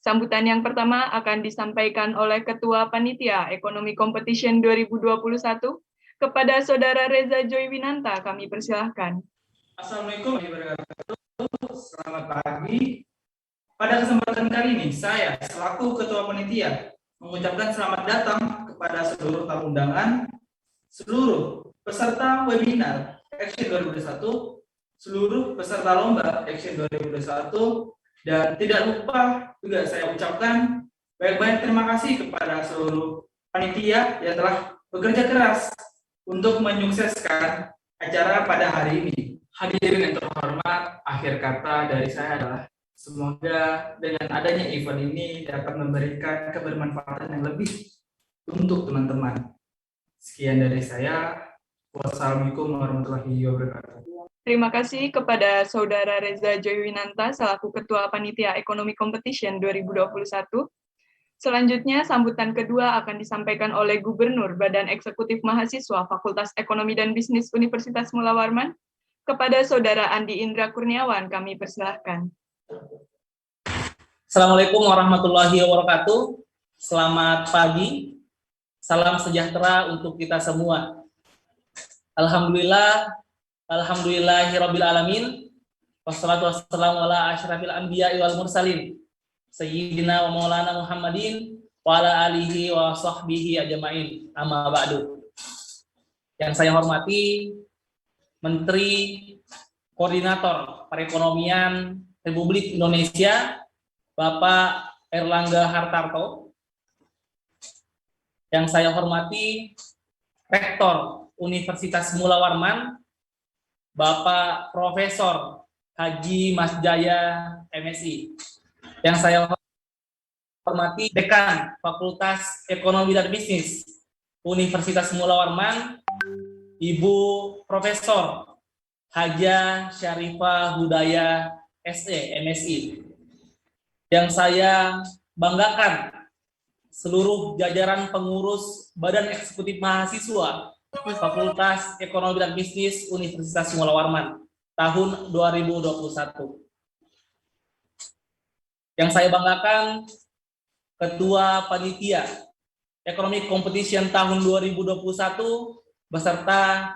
Sambutan yang pertama akan disampaikan oleh Ketua Panitia Ekonomi Competition 2021 kepada Saudara Reza Joywinanta. Kami persilahkan. Assalamualaikum warahmatullahi wabarakatuh. Selamat pagi. Pada kesempatan kali ini, saya selaku Ketua Panitia mengucapkan selamat datang kepada seluruh tamu undangan, seluruh peserta webinar Action 2021, seluruh peserta lomba Action 2021, dan tidak lupa juga saya ucapkan banyak-banyak terima kasih kepada seluruh panitia yang telah bekerja keras untuk menyukseskan acara pada hari ini. Hadirin yang terhormat, akhir kata dari saya adalah semoga dengan adanya event ini dapat memberikan kebermanfaatan yang lebih untuk teman-teman. Sekian dari saya. Wassalamualaikum warahmatullahi wabarakatuh. Terima kasih kepada Saudara Reza Joywinanta selaku Ketua Panitia Ekonomi Competition 2021. Selanjutnya, sambutan kedua akan disampaikan oleh Gubernur Badan Eksekutif Mahasiswa Fakultas Ekonomi dan Bisnis Universitas Mula Warman. Kepada Saudara Andi Indra Kurniawan, kami persilahkan. Assalamualaikum warahmatullahi wabarakatuh. Selamat pagi. Salam sejahtera untuk kita semua. Alhamdulillahirabbil alamin. Wassalatu wassalamu ala asyrafil anbiya'i wal mursalin. Sayyidina wa maulana Muhammadin wa ala alihi wa sahbihi ajma'in. Amma ba'du. Yang saya hormati Menteri Koordinator Perekonomian Republik Indonesia, Bapak Erlangga Hartarto. Yang saya hormati Rektor Universitas Mula Warman, Bapak Profesor Haji Mas Jaya, MSI. Yang saya hormati Dekan Fakultas Ekonomi dan Bisnis Universitas Mula Warman, Ibu Profesor Haja Syarifah Hudaya, SE, MSI. Yang saya banggakan seluruh jajaran pengurus Badan Eksekutif Mahasiswa Fakultas Ekonomi dan Bisnis Universitas Mula Warman tahun 2021. Yang saya banggakan Ketua Panitia Ekonomi Competition tahun 2021 beserta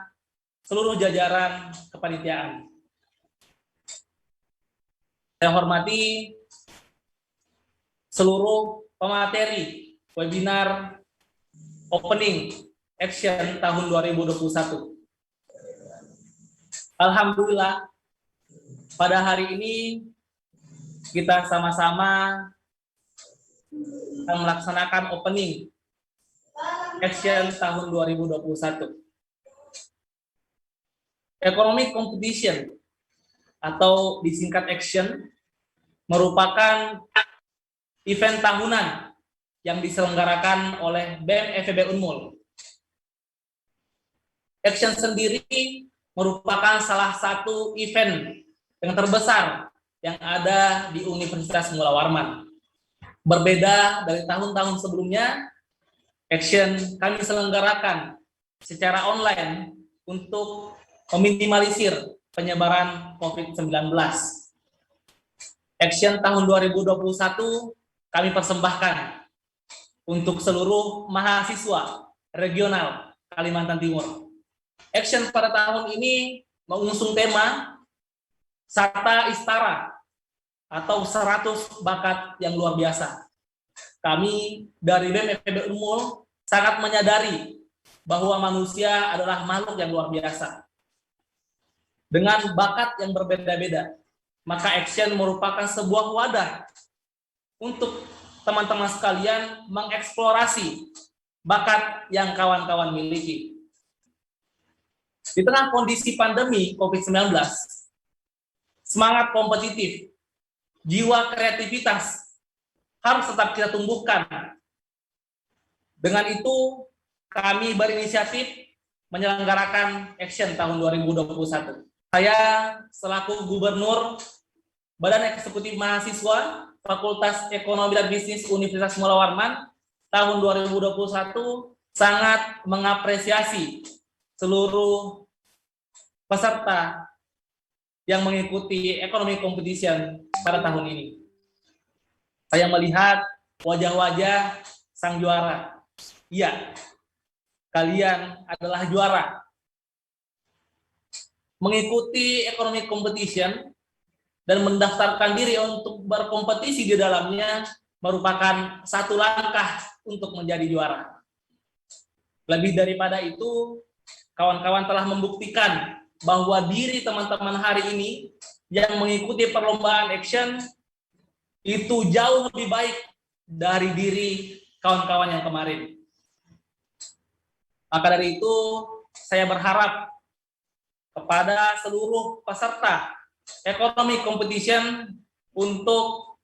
seluruh jajaran kepanitiaan. Saya hormati seluruh pemateri webinar opening action tahun 2021. Alhamdulillah, pada hari ini kita sama-sama melaksanakan opening action tahun 2021. Economic Competition atau disingkat action merupakan event tahunan yang diselenggarakan oleh BEM FEB Unmul. Action sendiri merupakan salah satu event yang terbesar yang ada di Universitas Mula Warman. Berbeda dari tahun-tahun sebelumnya, Action kami selenggarakan secara online untuk meminimalisir penyebaran COVID-19. Action tahun 2021 kami persembahkan untuk seluruh mahasiswa regional Kalimantan Timur. Action pada tahun ini mengusung tema Sata Istara atau 100 bakat yang luar biasa. Kami dari BEM FEB Unmul sangat menyadari bahwa manusia adalah makhluk yang luar biasa. Dengan bakat yang berbeda-beda, maka Action merupakan sebuah wadah untuk teman-teman sekalian mengeksplorasi bakat yang kawan-kawan miliki. Di tengah kondisi pandemi COVID-19, semangat kompetitif, jiwa kreativitas harus tetap kita tumbuhkan. Dengan itu, kami berinisiatif menyelenggarakan Action tahun 2021. Saya selaku Gubernur Badan Eksekutif Mahasiswa Fakultas Ekonomi dan Bisnis Universitas Mula Warman tahun 2021 sangat mengapresiasi seluruh peserta yang mengikuti Ekonomi Competition pada tahun ini. Saya melihat wajah-wajah sang juara. Iya, kalian adalah juara. Mengikuti ekonomi competition dan mendaftarkan diri untuk berkompetisi di dalamnya merupakan satu langkah untuk menjadi juara. Lebih daripada itu, kawan-kawan telah membuktikan bahwa diri teman-teman hari ini yang mengikuti perlombaan action itu jauh lebih baik dari diri kawan-kawan yang kemarin. Maka dari itu, saya berharap kepada seluruh peserta ekonomi competition untuk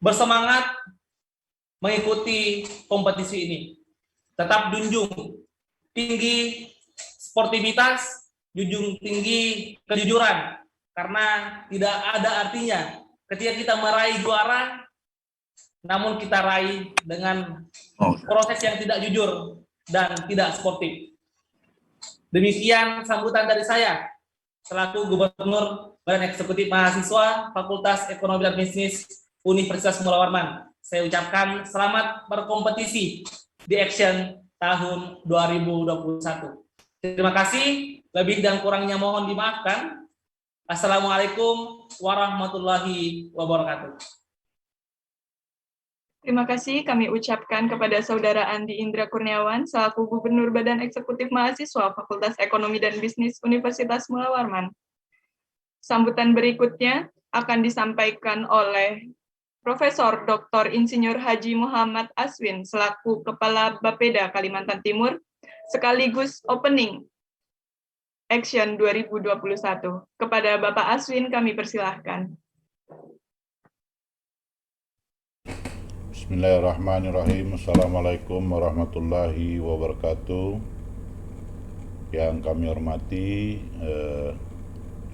bersemangat mengikuti kompetisi ini. Tetap junjung tinggi sportivitas, junjung tinggi kejujuran, karena tidak ada artinya ketika kita meraih juara, namun kita raih dengan proses yang tidak jujur dan tidak sportif. Demikian sambutan dari saya selaku Gubernur Badan Eksekutif Mahasiswa Fakultas Ekonomi dan Bisnis Universitas Mula Warman. Saya ucapkan selamat berkompetisi di Action tahun 2021. Terima kasih, lebih dan kurangnya mohon dimaafkan. Assalamualaikum warahmatullahi wabarakatuh. Terima kasih kami ucapkan kepada Saudara Andi Indra Kurniawan selaku Gubernur Badan Eksekutif Mahasiswa Fakultas Ekonomi dan Bisnis Universitas Mula Warman. Sambutan berikutnya akan disampaikan oleh Profesor Dr. Insinyur Haji Muhammad Aswin selaku Kepala Bapeda Kalimantan Timur sekaligus opening Action 2021. Kepada Bapak Aswin kami persilahkan. Bismillahirrahmanirrahim. Assalamualaikum warahmatullahi wabarakatuh. Yang kami hormati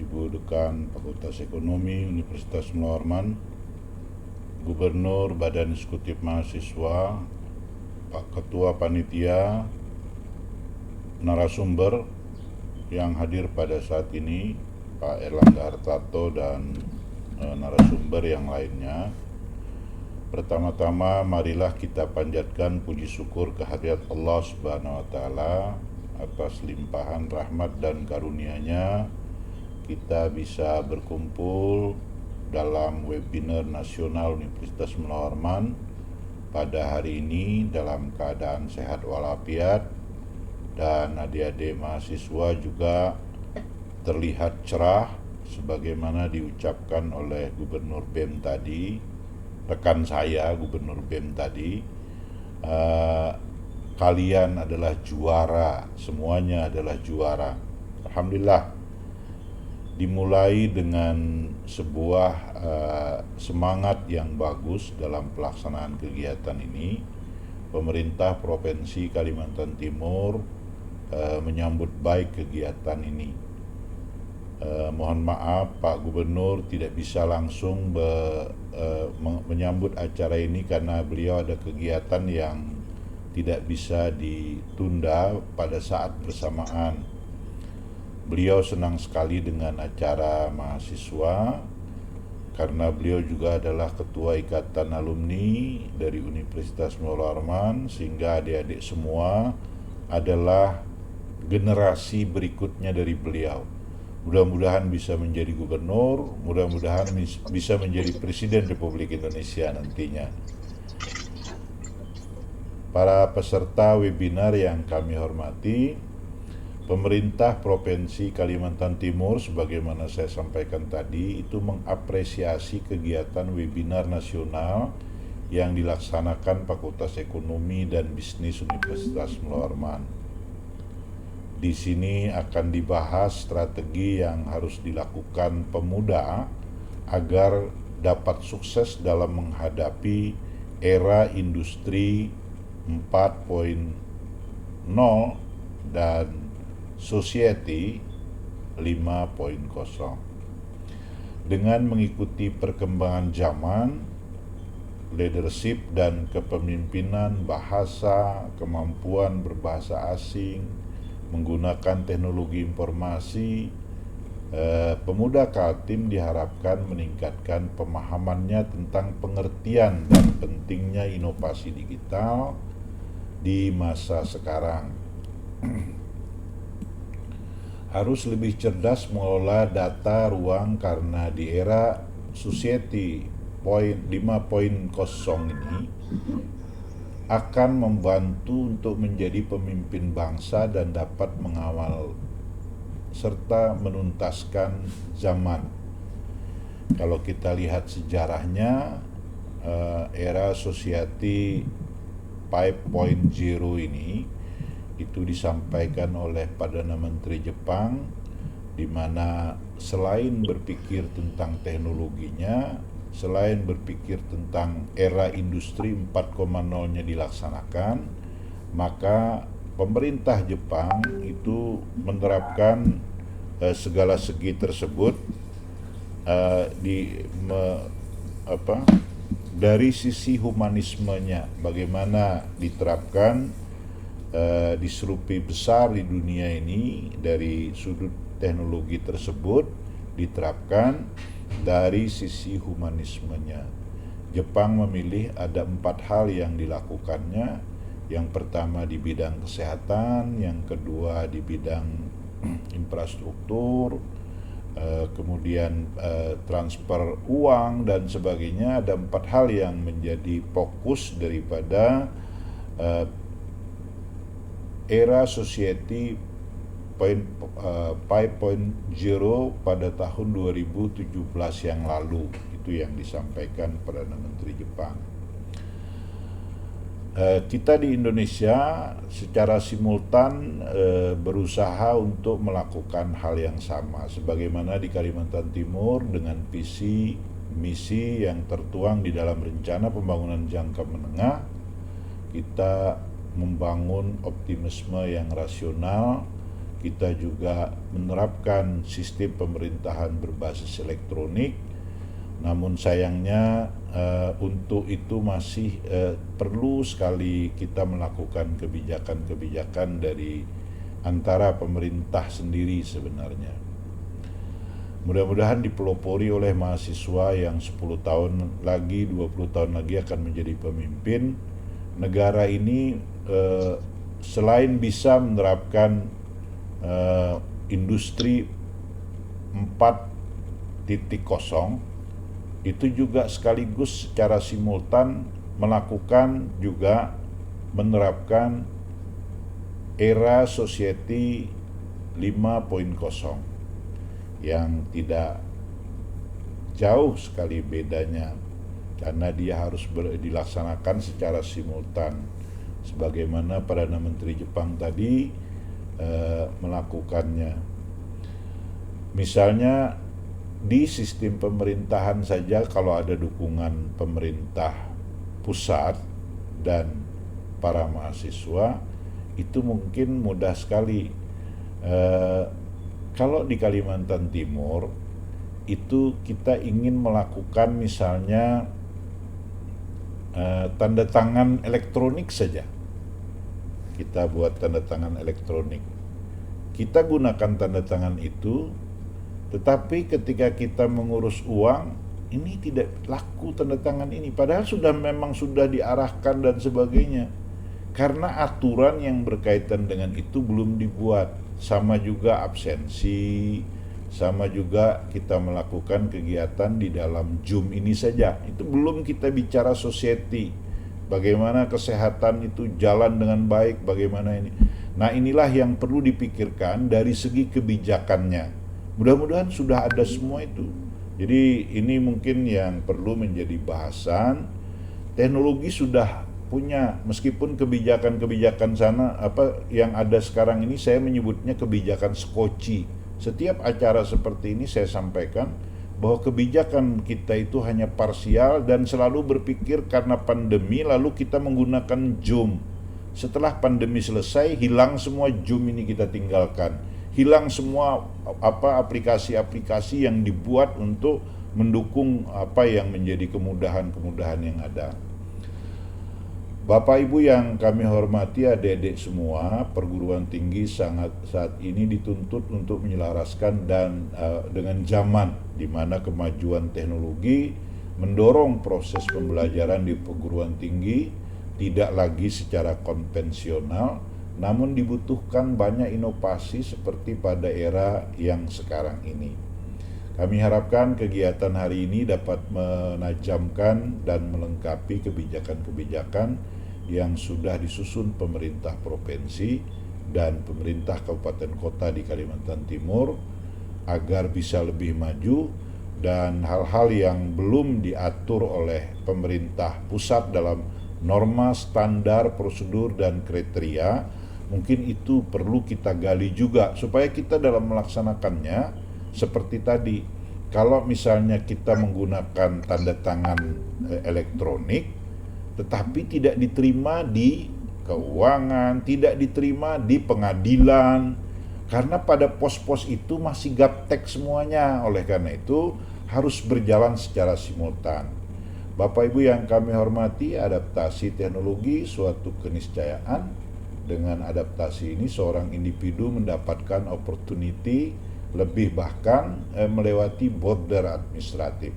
Ibu Dekan Fakultas Ekonomi Universitas Mula Warman, Gubernur Badan Eksekutif Mahasiswa, Pak Ketua Panitia, narasumber yang hadir pada saat ini, Pak Erlangga Hartarto dan narasumber yang lainnya. Pertama-tama marilah kita panjatkan puji syukur kehadirat Allah Subhanahu wa taala atas limpahan rahmat dan karunia-Nya kita bisa berkumpul dalam webinar nasional Universitas Mula Warman pada hari ini dalam keadaan sehat walafiat, dan adik-adik mahasiswa juga terlihat cerah sebagaimana diucapkan oleh Gubernur BEM tadi, rekan saya Gubernur BEM tadi. Kalian adalah juara, semuanya adalah juara. Alhamdulillah, dimulai dengan sebuah semangat yang bagus dalam pelaksanaan kegiatan ini. Pemerintah Provinsi Kalimantan Timur menyambut baik kegiatan ini. Mohon maaf Pak Gubernur tidak bisa langsung menyambut acara ini karena beliau ada kegiatan yang tidak bisa ditunda pada saat bersamaan. Beliau senang sekali dengan acara mahasiswa karena beliau juga adalah Ketua Ikatan Alumni dari Universitas Mula Warman, sehingga adik-adik semua adalah generasi berikutnya dari beliau. Mudah-mudahan bisa menjadi gubernur, mudah-mudahan bisa menjadi Presiden Republik Indonesia nantinya. Para peserta webinar yang kami hormati, pemerintah Provinsi Kalimantan Timur sebagaimana saya sampaikan tadi itu mengapresiasi kegiatan webinar nasional yang dilaksanakan Fakultas Ekonomi dan Bisnis Universitas Mula Warman. Di sini akan dibahas strategi yang harus dilakukan pemuda agar dapat sukses dalam menghadapi era industri 4.0 dan society 5.0. Dengan mengikuti perkembangan zaman, leadership dan kepemimpinan, bahasa, kemampuan berbahasa asing, menggunakan teknologi informasi, Pemuda Kaltim diharapkan meningkatkan pemahamannya tentang pengertian dan pentingnya inovasi digital di masa sekarang. Harus lebih cerdas mengelola data ruang karena di era Society 5.0 ini akan membantu untuk menjadi pemimpin bangsa dan dapat mengawal serta menuntaskan zaman. Kalau kita lihat sejarahnya, era Society 5.0 ini itu disampaikan oleh Perdana Menteri Jepang, di mana selain berpikir tentang teknologinya, selain berpikir tentang era industri 4.0-nya dilaksanakan, maka pemerintah Jepang itu menerapkan segala segi tersebut dari sisi humanismenya, bagaimana diterapkan disrupsi besar di dunia ini dari sudut teknologi tersebut diterapkan dari sisi humanismenya. Jepang memilih ada 4 hal yang dilakukannya. Yang pertama di bidang kesehatan, yang kedua di bidang infrastruktur, kemudian transfer uang dan sebagainya. Ada 4 hal yang menjadi fokus daripada era Society 5.0 pada tahun 2017 yang lalu. Itu yang disampaikan Perdana Menteri Jepang. Kita di Indonesia secara simultan berusaha untuk melakukan hal yang sama, sebagaimana di Kalimantan Timur dengan visi misi yang tertuang di dalam rencana pembangunan jangka menengah. Kita membangun optimisme yang rasional, kita juga menerapkan sistem pemerintahan berbasis elektronik. Namun sayangnya untuk itu masih perlu sekali kita melakukan kebijakan-kebijakan dari antara pemerintah sendiri sebenarnya. Mudah-mudahan dipelopori oleh mahasiswa yang 10 tahun lagi, 20 tahun lagi akan menjadi pemimpin. Negara ini selain bisa menerapkan industri 4.0, itu juga sekaligus secara simultan melakukan juga menerapkan era Society 5.0 yang tidak jauh sekali bedanya, karena dia harus dilaksanakan secara simultan sebagaimana Perdana Menteri Jepang tadi melakukannya. Misalnya di sistem pemerintahan saja, kalau ada dukungan pemerintah pusat dan para mahasiswa, itu mungkin mudah sekali. Kalau di Kalimantan Timur itu kita ingin melakukan misalnya tanda tangan elektronik saja. Kita buat tanda tangan elektronik. Kita gunakan tanda tangan itu, tetapi ketika kita mengurus uang, ini tidak laku tanda tangan ini. Padahal memang sudah diarahkan dan sebagainya. Karena aturan yang berkaitan dengan itu belum dibuat. Sama juga absensi, sama juga kita melakukan kegiatan di dalam Zoom ini saja. Itu belum kita bicara society. Bagaimana kesehatan itu jalan dengan baik, bagaimana ini. Nah, inilah yang perlu dipikirkan dari segi kebijakannya. Mudah-mudahan sudah ada semua itu. Jadi ini mungkin yang perlu menjadi bahasan. Teknologi sudah punya, meskipun kebijakan-kebijakan sana yang ada sekarang ini saya menyebutnya kebijakan skoci. Setiap acara seperti ini saya sampaikan bahwa kebijakan kita itu hanya parsial dan selalu berpikir karena pandemi lalu kita menggunakan Zoom. Setelah pandemi selesai, hilang semua Zoom ini, kita tinggalkan. Hilang semua aplikasi-aplikasi yang dibuat untuk mendukung apa yang menjadi kemudahan-kemudahan yang ada. Bapak Ibu yang kami hormati, adik-adik semua, perguruan tinggi saat ini dituntut untuk menyelaraskan dan dengan zaman di mana kemajuan teknologi mendorong proses pembelajaran di perguruan tinggi tidak lagi secara konvensional, namun dibutuhkan banyak inovasi seperti pada era yang sekarang ini. Kami harapkan kegiatan hari ini dapat menajamkan dan melengkapi kebijakan-kebijakan yang sudah disusun pemerintah provinsi dan pemerintah kabupaten kota di Kalimantan Timur agar bisa lebih maju, dan hal-hal yang belum diatur oleh pemerintah pusat dalam norma, standar, prosedur, dan kriteria, mungkin itu perlu kita gali juga supaya kita dalam melaksanakannya seperti tadi. Kalau misalnya kita menggunakan tanda tangan elektronik tetapi tidak diterima di keuangan, tidak diterima di pengadilan, karena pada pos-pos itu masih gaptek semuanya. Oleh karena itu harus berjalan secara simultan. Bapak Ibu yang kami hormati, adaptasi teknologi suatu keniscayaan. Dengan adaptasi ini seorang individu mendapatkan opportunity lebih, bahkan melewati border administratif.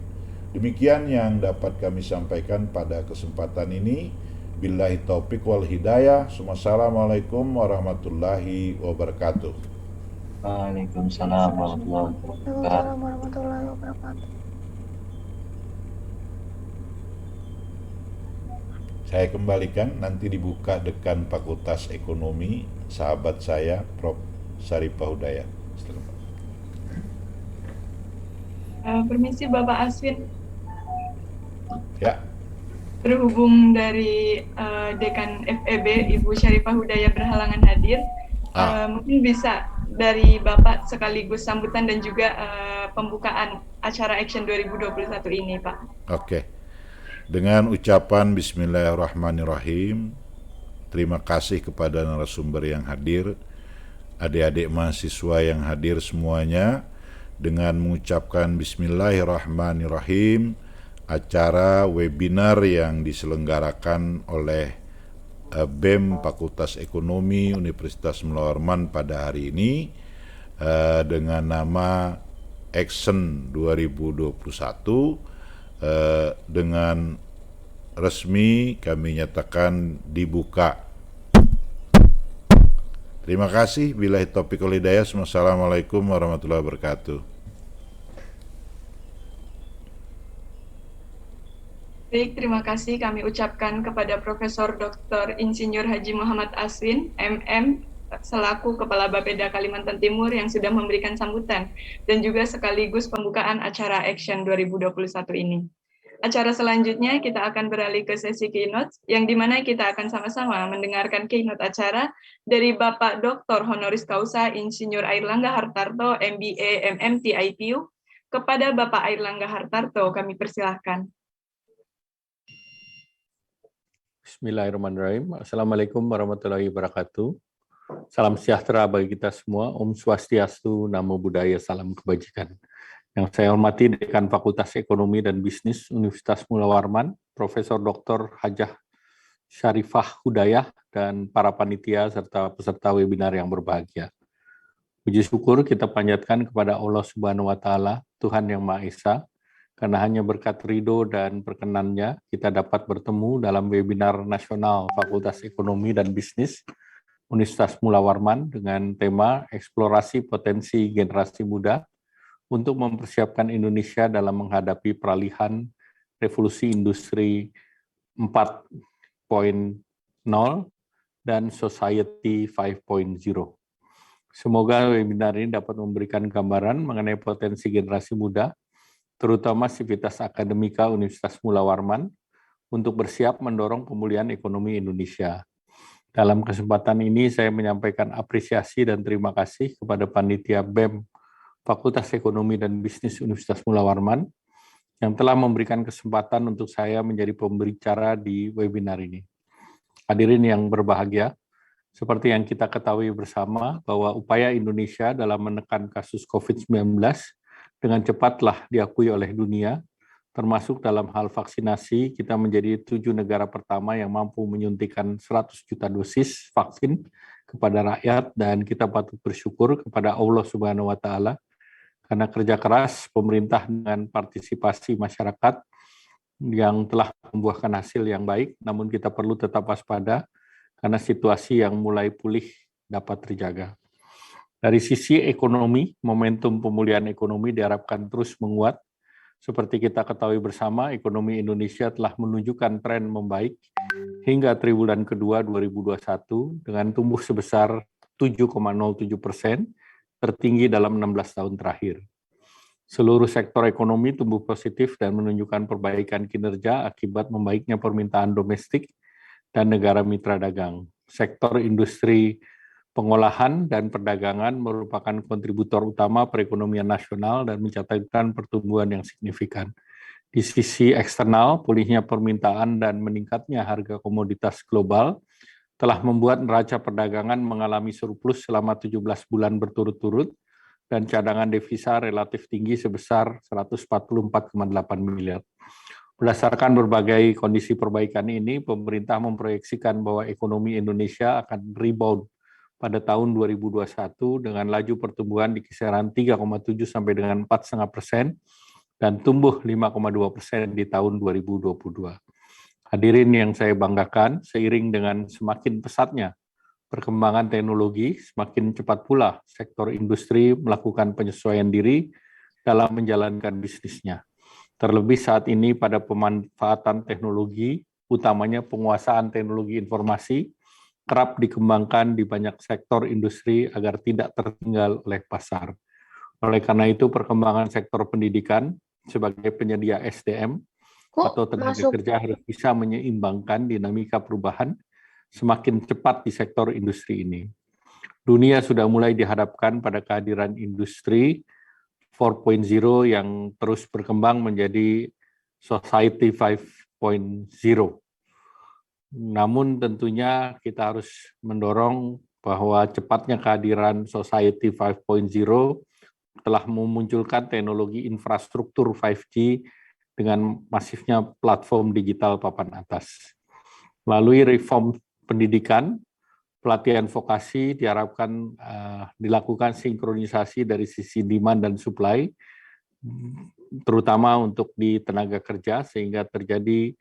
Demikian yang dapat kami sampaikan pada kesempatan ini. Billahi taufik wal hidayah. Wassalamualaikum warahmatullahi wabarakatuh. Waalaikumsalam warahmatullahi wabarakatuh. Saya kembalikan, nanti dibuka dekan Fakultas Ekonomi, sahabat saya, Prof. Syarifah Hudayah. Permisi Bapak Aswin. Ya. Berhubung dari Dekan FEB Ibu Syarifah Hudayah berhalangan hadir, mungkin bisa dari Bapak sekaligus sambutan dan juga pembukaan acara Action 2021 ini, Pak. Oke. Dengan ucapan Bismillahirrahmanirrahim, terima kasih kepada narasumber yang hadir, adik-adik mahasiswa yang hadir semuanya. Dengan mengucapkan Bismillahirrahmanirrahim, acara webinar yang diselenggarakan oleh BEM Fakultas Ekonomi Universitas Mula Warman pada hari ini dengan nama Action 2021 dengan resmi kami nyatakan dibuka. Terima kasih. Billahi taufiq wal hidayah. Wassalamualaikum warahmatullahi wabarakatuh. Baik, terima kasih kami ucapkan kepada Profesor Dr. Insinyur Haji Muhammad Aswin, MM, selaku Kepala Bapeda Kalimantan Timur yang sudah memberikan sambutan dan juga sekaligus pembukaan acara Action 2021 ini. Acara selanjutnya kita akan beralih ke sesi keynote, yang dimana kita akan sama-sama mendengarkan keynote acara dari Bapak Dr. Honoris Causa Insinyur Airlangga Hartarto, MBA, MMT, IPU. Kepada Bapak Airlangga Hartarto, kami persilahkan. Bismillahirrahmanirrahim. Assalamualaikum warahmatullahi wabarakatuh. Salam sejahtera bagi kita semua. Om Swastiastu, Namo Buddhaya, salam kebajikan. Yang saya hormati Dekan Fakultas Ekonomi dan Bisnis Universitas Mula Warman, Profesor Dr. Hajah Syarifah Hudayah, dan para panitia serta peserta webinar yang berbahagia. Puji syukur kita panjatkan kepada Allah Subhanahu wa Ta'ala, Tuhan yang Maha Esa, karena hanya berkat ridho dan perkenannya kita dapat bertemu dalam webinar nasional Fakultas Ekonomi dan Bisnis Universitas Mula Warman dengan tema Eksplorasi Potensi Generasi Muda untuk mempersiapkan Indonesia dalam menghadapi peralihan revolusi industri 4.0 dan Society 5.0. Semoga webinar ini dapat memberikan gambaran mengenai potensi generasi muda, terutama Sivitas Akademika Universitas Mula Warman, untuk bersiap mendorong pemulihan ekonomi Indonesia. Dalam kesempatan ini saya menyampaikan apresiasi dan terima kasih kepada panitia BEM Fakultas Ekonomi dan Bisnis Universitas Mula Warman yang telah memberikan kesempatan untuk saya menjadi pembicara di webinar ini. Hadirin yang berbahagia, seperti yang kita ketahui bersama bahwa upaya Indonesia dalam menekan kasus COVID-19 dengan cepatlah diakui oleh dunia Termasuk dalam hal vaksinasi, kita menjadi 7 negara pertama yang mampu menyuntikkan 100 juta dosis vaksin kepada rakyat, dan kita patut bersyukur kepada Allah Subhanahu wa Ta'ala karena kerja keras pemerintah dengan partisipasi masyarakat yang telah membuahkan hasil yang baik. Namun kita perlu tetap waspada karena situasi yang mulai pulih dapat terjaga. Dari sisi ekonomi, momentum pemulihan ekonomi diharapkan terus menguat. Seperti kita ketahui bersama, ekonomi Indonesia telah menunjukkan tren membaik hingga triwulan kedua 2021 dengan tumbuh sebesar 7,07%, tertinggi dalam 16 tahun terakhir. Seluruh sektor ekonomi tumbuh positif dan menunjukkan perbaikan kinerja akibat membaiknya permintaan domestik dan negara mitra dagang. Sektor industri pengolahan dan perdagangan merupakan kontributor utama perekonomian nasional dan mencatatkan pertumbuhan yang signifikan. Di sisi eksternal, pulihnya permintaan dan meningkatnya harga komoditas global telah membuat neraca perdagangan mengalami surplus selama 17 bulan berturut-turut dan cadangan devisa relatif tinggi sebesar 144,8 miliar. Berdasarkan berbagai kondisi perbaikan ini, pemerintah memproyeksikan bahwa ekonomi Indonesia akan rebound pada tahun 2021 dengan laju pertumbuhan di kisaran 3,7 sampai dengan 4,5% dan tumbuh 5,2% di tahun 2022. Hadirin yang saya banggakan, seiring dengan semakin pesatnya perkembangan teknologi, semakin cepat pula sektor industri melakukan penyesuaian diri dalam menjalankan bisnisnya. Terlebih saat ini pada pemanfaatan teknologi, utamanya penguasaan teknologi informasi, kerap dikembangkan di banyak sektor industri agar tidak tertinggal oleh pasar. Oleh karena itu, perkembangan sektor pendidikan sebagai penyedia SDM atau tenaga kerja harus bisa menyeimbangkan dinamika perubahan semakin cepat di sektor industri ini. Dunia sudah mulai dihadapkan pada kehadiran industri 4.0 yang terus berkembang menjadi Society 5.0. Namun tentunya kita harus mendorong bahwa cepatnya kehadiran Society 5.0 telah memunculkan teknologi infrastruktur 5G dengan masifnya platform digital papan atas. Melalui reform pendidikan, pelatihan vokasi diharapkan dilakukan sinkronisasi dari sisi demand dan supply, terutama untuk di tenaga kerja, sehingga terjadi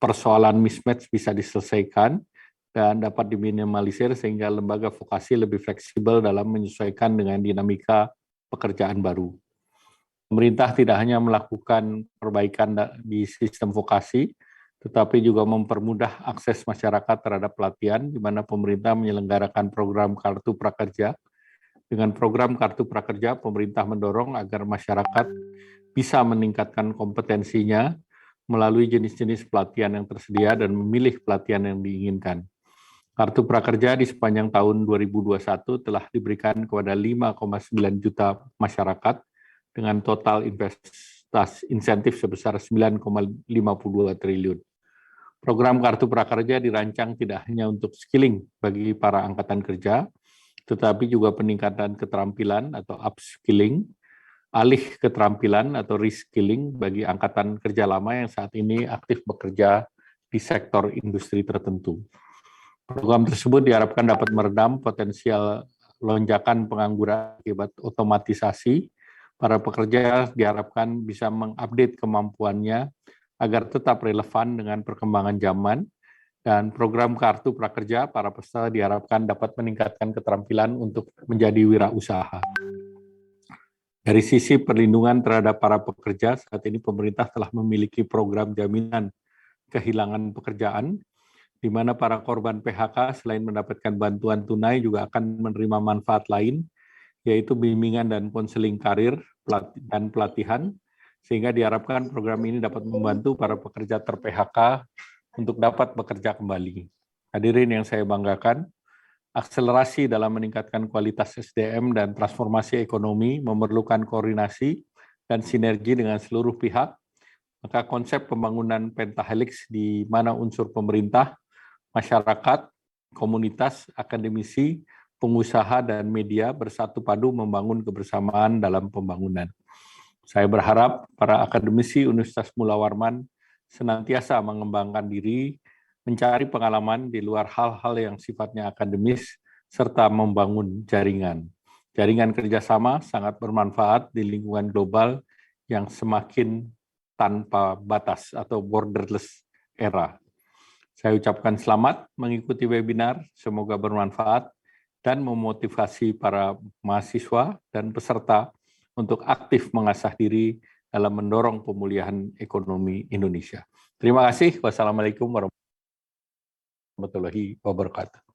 persoalan mismatch bisa diselesaikan dan dapat diminimalisir sehingga lembaga vokasi lebih fleksibel dalam menyesuaikan dengan dinamika pekerjaan baru. Pemerintah tidak hanya melakukan perbaikan di sistem vokasi, tetapi juga mempermudah akses masyarakat terhadap pelatihan, di mana pemerintah menyelenggarakan program Kartu Prakerja. Dengan program Kartu Prakerja, pemerintah mendorong agar masyarakat bisa meningkatkan kompetensinya melalui jenis-jenis pelatihan yang tersedia dan memilih pelatihan yang diinginkan. Kartu Prakerja di sepanjang tahun 2021 telah diberikan kepada 5,9 juta masyarakat dengan total insentif sebesar 9,52 triliun. Program Kartu Prakerja dirancang tidak hanya untuk skilling bagi para angkatan kerja, tetapi juga peningkatan keterampilan atau upskilling, alih keterampilan atau reskilling bagi angkatan kerja lama yang saat ini aktif bekerja di sektor industri tertentu. Program tersebut diharapkan dapat meredam potensial lonjakan pengangguran akibat otomatisasi. Para pekerja diharapkan bisa mengupdate kemampuannya agar tetap relevan dengan perkembangan zaman, dan program Kartu Prakerja para peserta diharapkan dapat meningkatkan keterampilan untuk menjadi wirausaha. Dari sisi perlindungan terhadap para pekerja, saat ini pemerintah telah memiliki program jaminan kehilangan pekerjaan, di mana para korban PHK selain mendapatkan bantuan tunai juga akan menerima manfaat lain, yaitu bimbingan dan konseling karir dan pelatihan, sehingga diharapkan program ini dapat membantu para pekerja ter-PHK untuk dapat bekerja kembali. Hadirin yang saya banggakan, akselerasi dalam meningkatkan kualitas SDM dan transformasi ekonomi memerlukan koordinasi dan sinergi dengan seluruh pihak. Maka konsep pembangunan pentahelix di mana unsur pemerintah, masyarakat, komunitas, akademisi, pengusaha, dan media bersatu padu membangun kebersamaan dalam pembangunan. Saya berharap para akademisi Universitas Mula Warman senantiasa mengembangkan diri, mencari pengalaman di luar hal-hal yang sifatnya akademis, serta membangun jaringan. Jaringan kerjasama sangat bermanfaat di lingkungan global yang semakin tanpa batas atau borderless era. Saya ucapkan selamat mengikuti webinar, semoga bermanfaat dan memotivasi para mahasiswa dan peserta untuk aktif mengasah diri dalam mendorong pemulihan ekonomi Indonesia. Terima kasih. Wassalamualaikum warahmatullahi wabarakatuh.